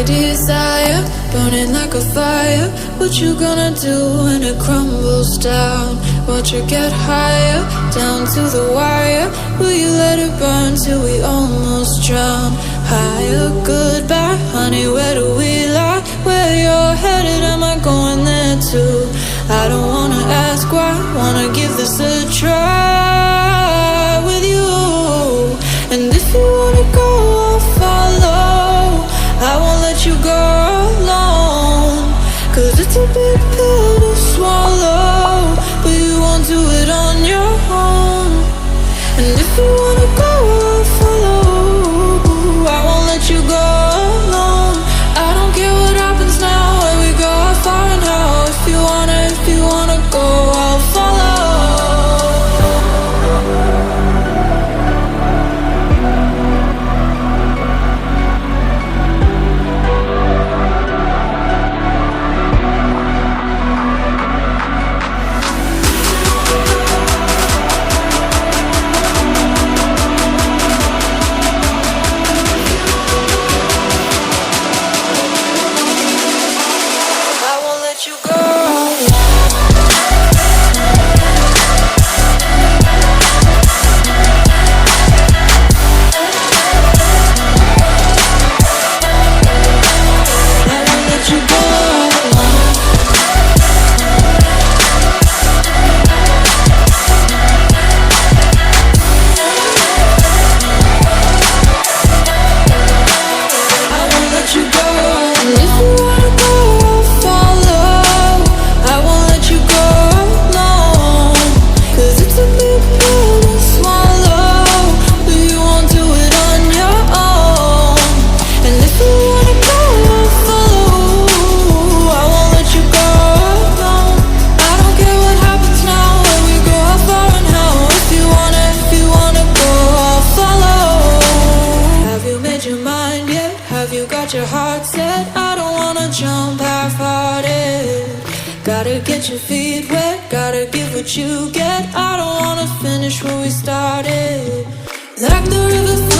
desire, burning like a fire. What you gonna do when it crumbles down? Watch it get higher, down to the wire. Will you let it burn till we almost drown? Higher, goodbye, honey, where do we lie? Where you're headed, am I going there too? I don't wanna ask why, wanna give this a try with you. And if you wanna go, I'll follow. I won't let you go alone, 'cause it's a big pill to swallow, but you won't do it on your own. And if you wanna go, I'll follow. I won't let you go alone. I don't care what happens now, where we go, how far and how. If you wanna go, I'll follow. Your heart set, I don't wanna jump half-hearted. Gotta get your feet wet, gotta give what you get. I don't wanna finish where we started. Like the river